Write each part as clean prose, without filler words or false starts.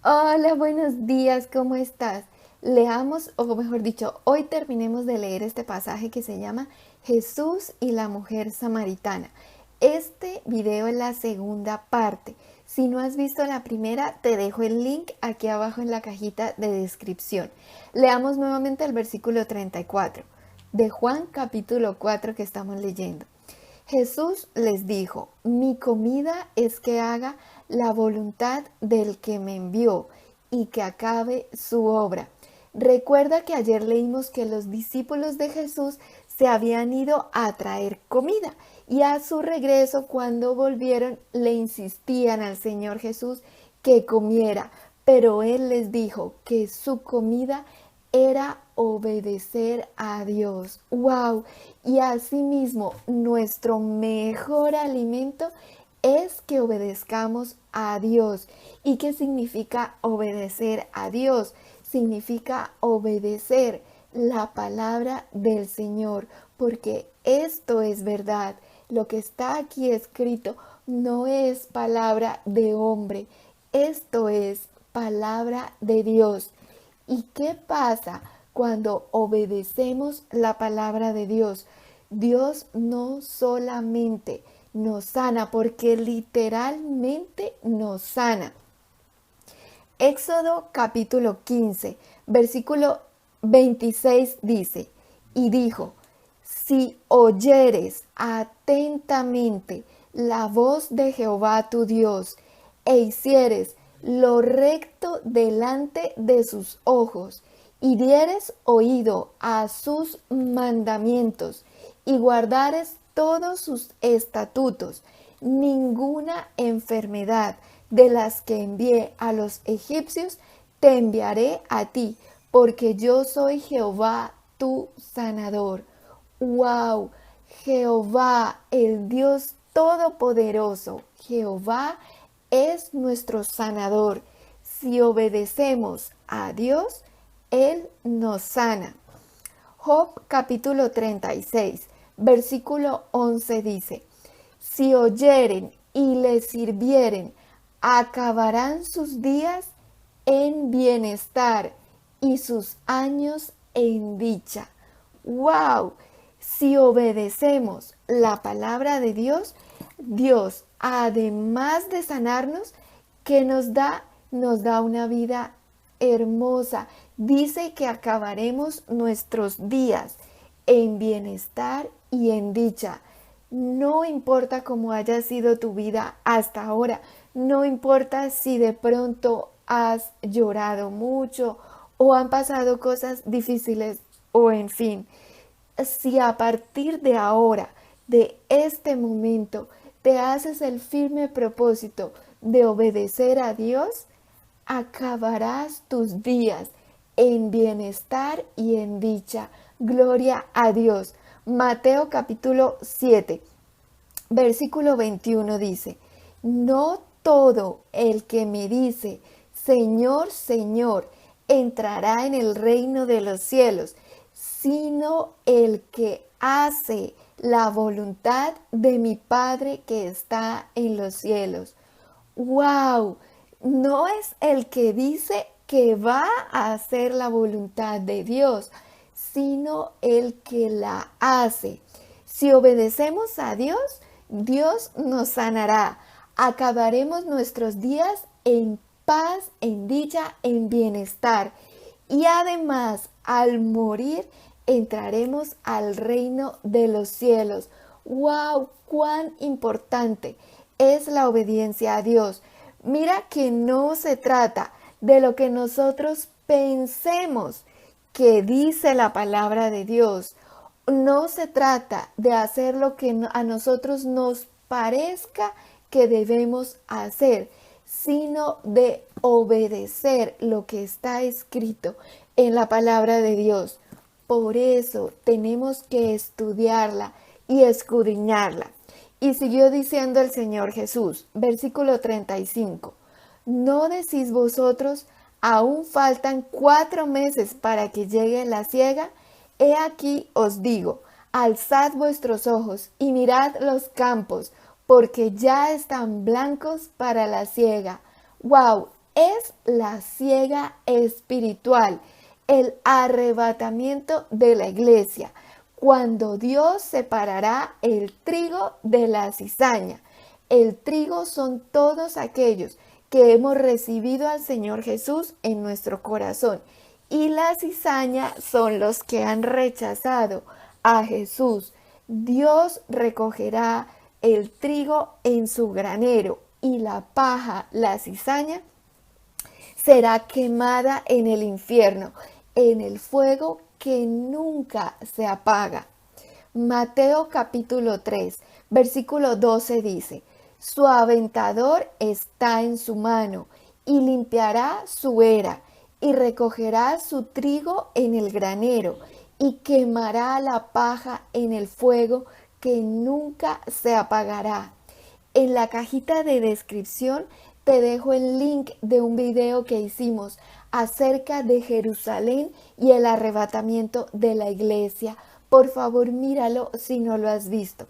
Hola, buenos días, ¿cómo estás? Leamos, o mejor dicho, hoy terminemos de leer este pasaje que se llama Jesús y la mujer samaritana. Este video es la segunda parte. Si no has visto la primera, te dejo el link aquí abajo en la cajita de descripción. Leamos nuevamente el versículo 34 de Juan capítulo 4 que estamos leyendo. Jesús les dijo: mi comida es que haga la voluntad del que me envió y que acabe su obra. Recuerda que ayer leímos que los discípulos de Jesús se habían ido a traer comida y a su regreso, cuando volvieron, le insistían al Señor Jesús que comiera, pero Él les dijo que su comida era obedecer a Dios. ¡Wow! Y asimismo, nuestro mejor alimento es que obedezcamos a Dios. ¿Y qué significa obedecer a Dios? Significa obedecer la palabra del Señor, porque esto es verdad. Lo que está aquí escrito no es palabra de hombre, esto es palabra de Dios. ¿Y qué pasa cuando obedecemos la palabra de Dios? Dios no solamente nos sana, porque literalmente nos sana. Éxodo capítulo 15, versículo 26 dice: y dijo: si oyeres atentamente la voz de Jehová tu Dios, e hicieres lo recto delante de sus ojos, y dieres oído a sus mandamientos, y guardares todos sus estatutos, ninguna enfermedad de las que envié a los egipcios te enviaré a ti, porque yo soy Jehová tu sanador. ¡Wow! Jehová, el Dios Todopoderoso, Jehová es nuestro sanador. Si obedecemos a Dios, Él nos sana. Job capítulo 36, versículo 11 dice: si oyeren y le sirvieren, acabarán sus días en bienestar y sus años en dicha. ¡Wow! Si obedecemos la palabra de Dios, Dios, además de sanarnos, que nos da una vida hermosa. Dice que acabaremos nuestros días en bienestar y en dicha. No importa cómo haya sido tu vida hasta ahora, no importa si de pronto has llorado mucho o han pasado cosas difíciles, o en fin, si a partir de ahora, de este momento, te haces el firme propósito de obedecer a Dios, acabarás tus días en bienestar y en dicha. Gloria a Dios. Mateo capítulo 7, versículo 21 dice: no todo el que me dice, Señor, Señor, entrará en el reino de los cielos, sino el que hace la voluntad de mi Padre que está en los cielos. ¡Wow! No es el que dice que va a hacer la voluntad de Dios, sino el que la hace. Si obedecemos a Dios, Dios nos sanará. Acabaremos nuestros días en paz, en dicha, en bienestar. Y además, al morir, entraremos al reino de los cielos. ¡Wow! ¡Cuán importante es la obediencia a Dios! Mira que no se trata de lo que nosotros pensemos que dice la palabra de Dios. No se trata de hacer lo que a nosotros nos parezca que debemos hacer, sino de obedecer lo que está escrito en la palabra de Dios. Por eso tenemos que estudiarla y escudriñarla. Y siguió diciendo el Señor Jesús, versículo 35, ¿no decís vosotros, aún faltan 4 meses para que llegue la siega? He aquí os digo, alzad vuestros ojos y mirad los campos, porque ya están blancos para la siega. ¡Wow! es la siega espiritual, el arrebatamiento de la iglesia, cuando Dios separará el trigo de la cizaña. El trigo son todos aquellos que hemos recibido al Señor Jesús en nuestro corazón, y la cizaña son los que han rechazado a Jesús. Dios recogerá el trigo en su granero, y la paja, la cizaña, será quemada en el infierno, en el fuego que nunca se apaga. Mateo capítulo 3, versículo 12 dice: su aventador está en su mano, y limpiará su era, y recogerá su trigo en el granero, y quemará la paja en el fuego que nunca se apagará. En la cajita de descripción te dejo el link de un video que hicimos acerca de Jerusalén y el arrebatamiento de la iglesia. Por favor, míralo si no lo has visto.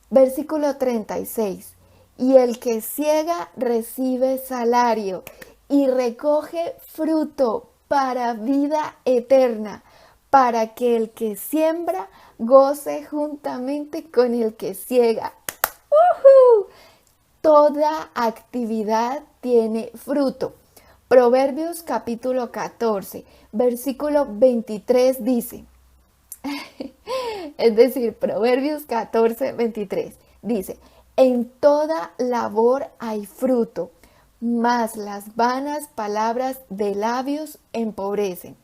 Versículo 36. Y el que siega recibe salario y recoge fruto para vida eterna, para que el que siembra goce juntamente con el que siega. ¡Uhú! Toda actividad tiene fruto. Proverbios capítulo 14, versículo 23 dice, es decir, Proverbios 14, 23 dice: en toda labor hay fruto, mas las vanas palabras de labios empobrecen.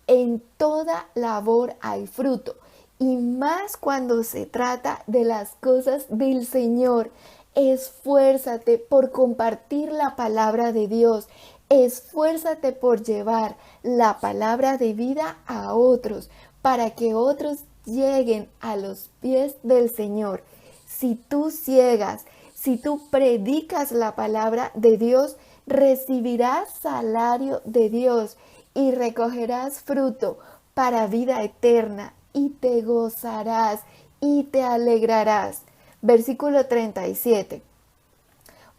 En toda labor hay fruto, y más cuando se trata de las cosas del Señor. Esfuérzate por compartir la palabra de Dios. Esfuérzate por llevar la palabra de vida a otros, para que otros lleguen a los pies del Señor. Si tú ciegas, si tú predicas la palabra de Dios, recibirás salario de Dios y recogerás fruto para vida eterna, y te gozarás y te alegrarás. Versículo 37.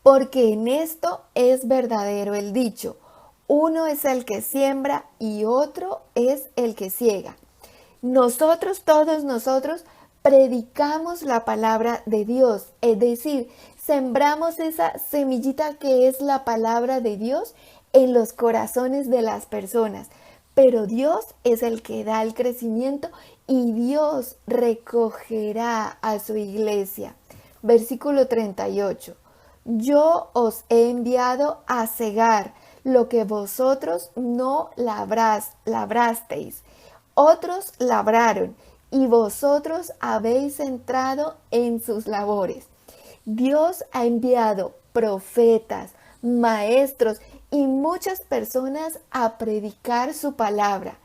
Porque en esto es verdadero el dicho: uno es el que siembra y otro es el que ciega. Nosotros, todos nosotros, predicamos la palabra de Dios, es decir, sembramos esa semillita que es la palabra de Dios en los corazones de las personas. Pero Dios es el que da el crecimiento, y Dios recogerá a su iglesia. Versículo 38. Yo os he enviado a cegar lo que vosotros no labrasteis. Otros labraron, y vosotros habéis entrado en sus labores. Dios ha enviado profetas, maestros y muchas personas a predicar su palabra.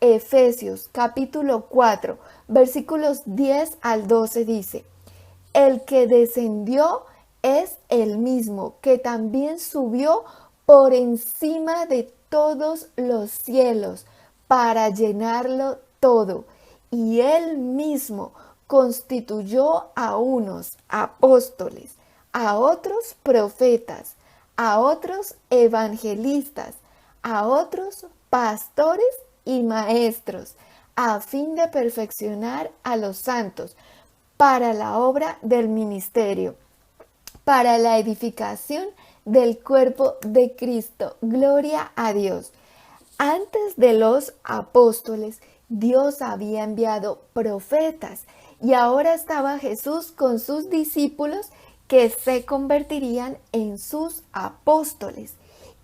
Efesios capítulo 4, versículos 10 al 12 dice: el que descendió es el mismo que también subió por encima de todos los cielos para llenarlo todo. Y él mismo constituyó a unos apóstoles, a otros profetas, a otros evangelistas, a otros pastores y maestros, a fin de perfeccionar a los santos para la obra del ministerio, para la edificación del cuerpo de Cristo. Gloria a Dios. Antes de los apóstoles, Dios había enviado profetas, y ahora estaba Jesús con sus discípulos, que se convertirían en sus apóstoles.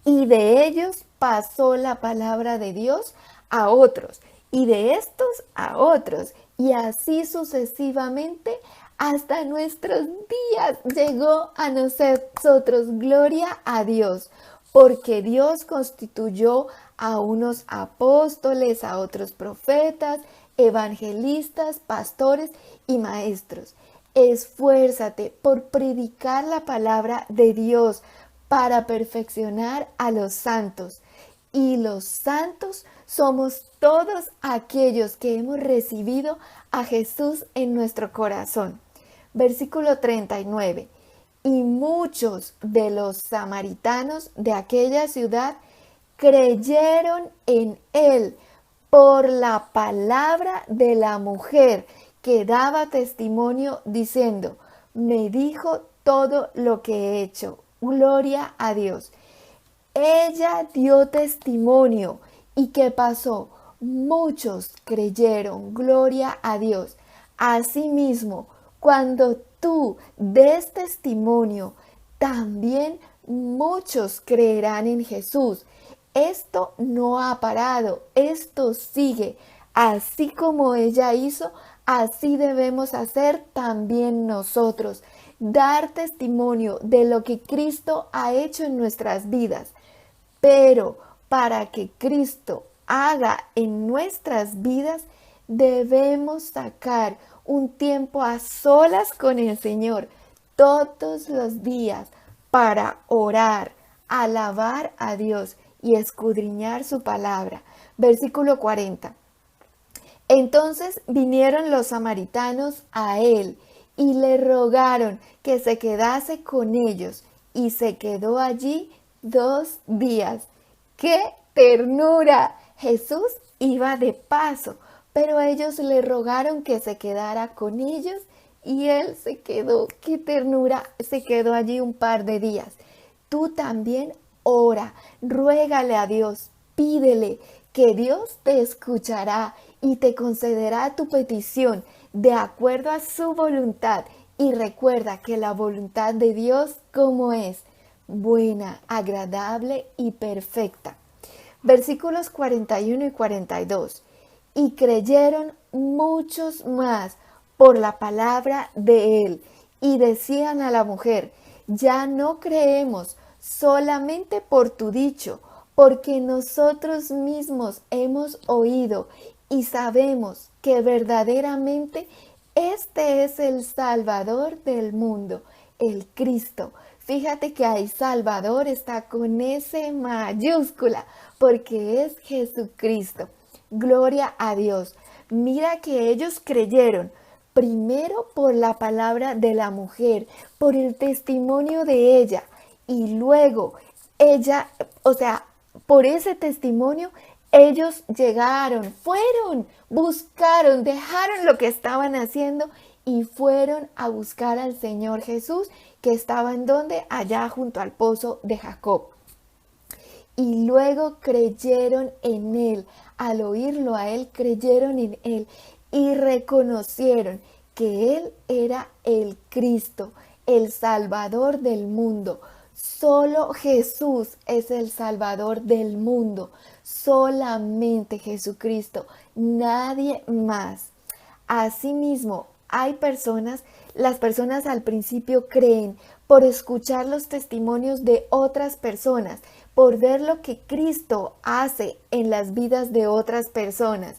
Y de ellos pasó la palabra de Dios a otros, y de estos a otros, y así sucesivamente hasta nuestros días llegó a nosotros. Gloria a Dios, porque Dios constituyó a unos apóstoles, a otros profetas, evangelistas, pastores y maestros. Esfuérzate por predicar la palabra de Dios para perfeccionar a los santos. Y los santos somos todos aquellos que hemos recibido a Jesús en nuestro corazón. Versículo 39. Y muchos de los samaritanos de aquella ciudad creyeron en él por la palabra de la mujer que daba testimonio diciendo, me dijo todo lo que he hecho. Gloria a Dios. Ella dio testimonio. ¿Y qué pasó? Muchos creyeron. Gloria a Dios. Asimismo, cuando tú des testimonio, también muchos creerán en Jesús. Esto no ha parado, esto sigue. Así como ella hizo, así debemos hacer también nosotros. Dar testimonio de lo que Cristo ha hecho en nuestras vidas. Pero para que Cristo haga en nuestras vidas, debemos sacar un tiempo a solas con el Señor todos los días para orar, alabar a Dios y escudriñar su palabra. Versículo 40. Entonces vinieron los samaritanos a él y le rogaron que se quedase con ellos, y se quedó allí 2 días. ¡Qué ternura! Jesús iba de paso, pero ellos le rogaron que se quedara con ellos y él se quedó. ¡Qué ternura! Se quedó allí un par de días. Tú también ora, ruégale a Dios, pídele que Dios te escuchará y te concederá tu petición de acuerdo a su voluntad. Y recuerda que la voluntad de Dios, ¿cómo es? Buena, agradable y perfecta. Versículos 41 y 42. Y creyeron muchos más por la palabra de él, y decían a la mujer, ya no creemos solamente por tu dicho, porque nosotros mismos hemos oído y sabemos que verdaderamente este es el Salvador del mundo, el Cristo. Fíjate que ahí Salvador está con S mayúscula, porque es Jesucristo. Gloria a Dios. Mira que ellos creyeron primero por la palabra de la mujer, por el testimonio de ella, y luego ella, por ese testimonio, ellos llegaron, fueron, buscaron, dejaron lo que estaban haciendo y fueron a buscar al Señor Jesús, que estaba en donde, allá junto al pozo de Jacob. Y luego creyeron en él. Al oírlo a él, creyeron en él y reconocieron que él era el Cristo, el Salvador del mundo. Solo Jesús es el Salvador del mundo. Solamente Jesucristo, nadie más. Asimismo, las personas al principio creen por escuchar los testimonios de otras personas, por ver lo que Cristo hace en las vidas de otras personas.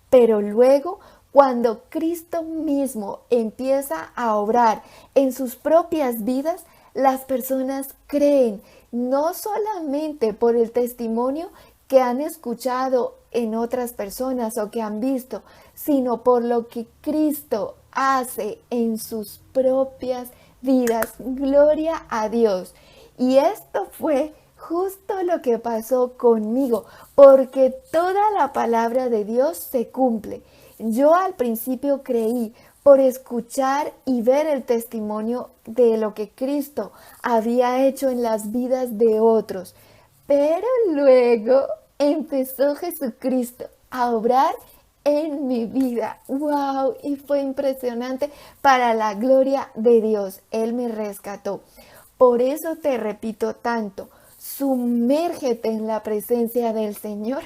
Pero luego, cuando Cristo mismo empieza a obrar en sus propias vidas, las personas creen no solamente por el testimonio que han escuchado en otras personas o que han visto, sino por lo que Cristo hace en sus propias vidas. Gloria a Dios. Y esto fue justo lo que pasó conmigo, porque toda la palabra de Dios se cumple. Yo al principio creí por escuchar y ver el testimonio de lo que Cristo había hecho en las vidas de otros. Pero luego empezó Jesucristo a obrar en mi vida. ¡Wow! Y fue impresionante, para la gloria de Dios. Él me rescató. Por eso te repito tanto, sumérgete en la presencia del Señor.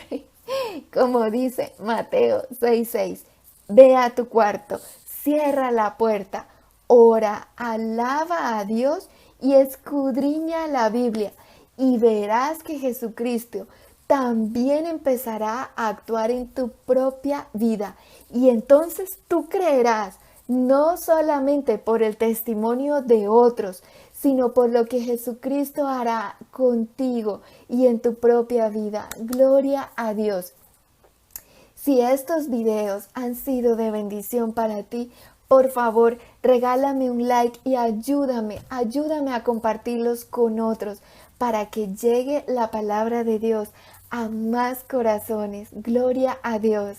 Como dice Mateo 6:6. Ve a tu cuarto, cierra la puerta, ora, alaba a Dios y escudriña la Biblia. Y verás que Jesucristo también empezará a actuar en tu propia vida. Y entonces tú creerás, no solamente por el testimonio de otros, sino por lo que Jesucristo hará contigo y en tu propia vida. Gloria a Dios. Si estos videos han sido de bendición para ti, Por favor, regálame un like y ayúdame a compartirlos con otros para que llegue la palabra de Dios a más corazones. Gloria a Dios.